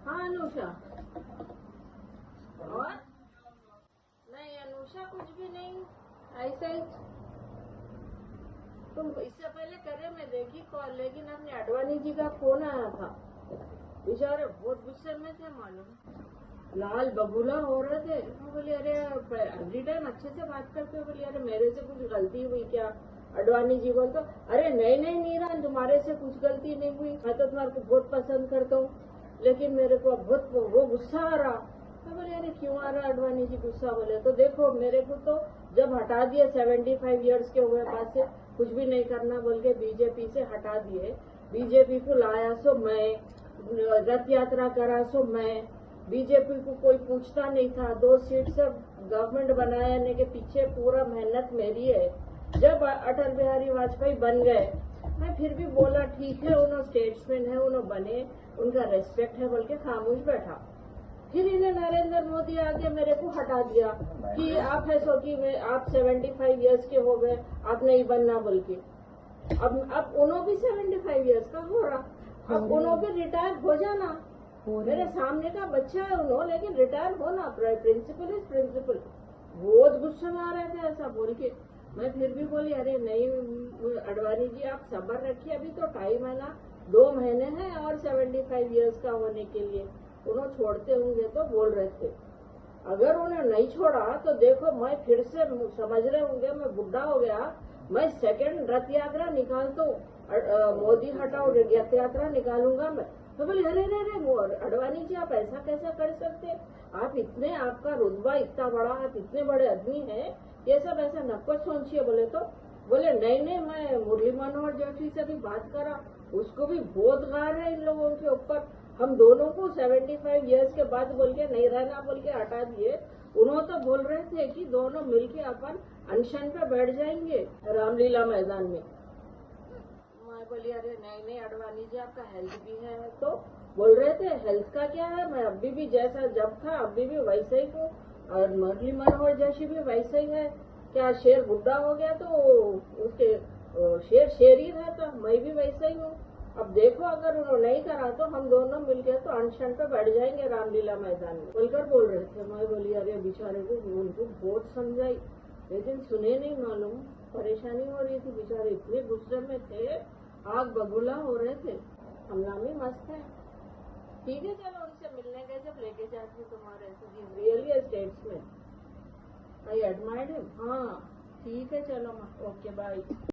हाँ अनुषा। और नहीं अनुषा कुछ भी नहीं, ऐसा ही। तुम इससे पहले करे मैं देखी कॉल, लेकिन अपने अडवाणी जी का फोन आया था, बेचारे बहुत गुस्से में थे मालूम, लाल बबूला हो रहे थे। मैं बोली अरे एवरी टाइम अच्छे से बात करते हो, बोली अरे मेरे से कुछ गलती हुई क्या? अडवाणी जी बोल तो अरे नहीं नीरा, तुम्हारे से कुछ गलती नहीं हुई, मैं तो तुम्हारे को बहुत पसंद करता हूँ, लेकिन मेरे को बहुत वो गुस्सा आ रहा। मैं बोले अरे क्यों आ रहा अडवाणी जी गुस्सा? बोले तो देखो मेरे को तो जब हटा दिए 75 ईयर्स के हुए बाद से कुछ भी नहीं करना बोल के बीजेपी से हटा दिए, बीजेपी को लाया सो मैं, रथ यात्रा करा सो मैं, बीजेपी को कोई पूछता नहीं था, 2 सीट से गवर्नमेंट बनाने के पीछे पूरा मेहनत मेरी है। जब अटल बिहारी वाजपेयी बन गए मैं फिर भी बोला ठीक है उन्होंने स्टेट्समैन है, उन्होंने बने, उनका रेस्पेक्ट है बोल के खामोश बैठा। फिर इन्हें नरेंद्र मोदी आके मेरे को हटा दिया कि आप ऐसो कि आप 75 ईयर्स के हो गए, आप नहीं बनना बोल के। अब उन्होंने भी 75 ईयर्स का हो रहा, अब उन्होंने भी रिटायर हो जाना। मेरे सामने का बच्चा है उन्होंने, लेकिन रिटायर होना, प्रिंसिपल इज प्रिंसिपल। बहुत गुस्से में आ रहे थे ऐसा बोल के। मैं फिर भी बोली अरे नहीं अडवाणी जी आप सब्र रखिए, अभी तो टाइम है ना, 2 महीने हैं और 75 ईयर्स का होने के लिए। उन्होंने छोड़ते होंगे तो बोल रहे थे, अगर उन्हें नहीं छोड़ा तो देखो मैं फिर से, समझ रहे होंगे मैं बुढ़ा हो गया, मैं सेकंड रथ यात्रा निकालता हूँ, मोदी हटाओ रथ यात्रा निकालूंगा मैं। तो बोले अरे अडवाणी जी आप ऐसा कैसा कर सकते? आप इतने, आपका रुतबा इतना बड़ा, आप इतने बड़े आदमी हैं, ये सब ऐसा नको सोचिए। बोले तो बोले नहीं मैं मुरली मनोहर जोशी से भी बात करा, उसको भी बहुत गार है इन लोगों के ऊपर, हम दोनों को 75 ईयर्स के बाद बोल के नहीं रहना बोल के हटा दिए। उन्होंने तो बोल रहे थे कि दोनों मिलके अपन अनशन पे बैठ जाएंगे रामलीला मैदान में। मैं बोली अरे नहीं अडवाणी जी आपका हेल्थ भी है, तो बोल रहे थे हेल्थ का क्या है, मैं अभी भी जैसा जब था अभी भी वैसे ही हूँ, और मुरली मनोहर जोशी भी वैसे ही है। क्या शेर बुढ़ा हो गया तो उसके शेर ही रहता, मैं भी वैसे ही हूँ। अब देखो अगर उन्होंने नहीं करा तो हम दोनों मिलकर तो अनशन पे बैठ जाएंगे रामलीला मैदान में, बोलकर बोल रहे थे। मैं बोली अरे बेचारे को उनको बहुत समझाई, लेकिन सुने नहीं मालूम, परेशानी हो रही थी, बेचारे इतने गुस्से में थे, आग बबूला हो रहे थे। हंगामी मस्त है। ठीक है चलो उनसे मिलने गए जब लेके जाती हूँ तुम्हारे से, रियली अ स्टेट्समैन, आई एडमायर्ड हिम। हाँ ठीक है चलो ओके बाय।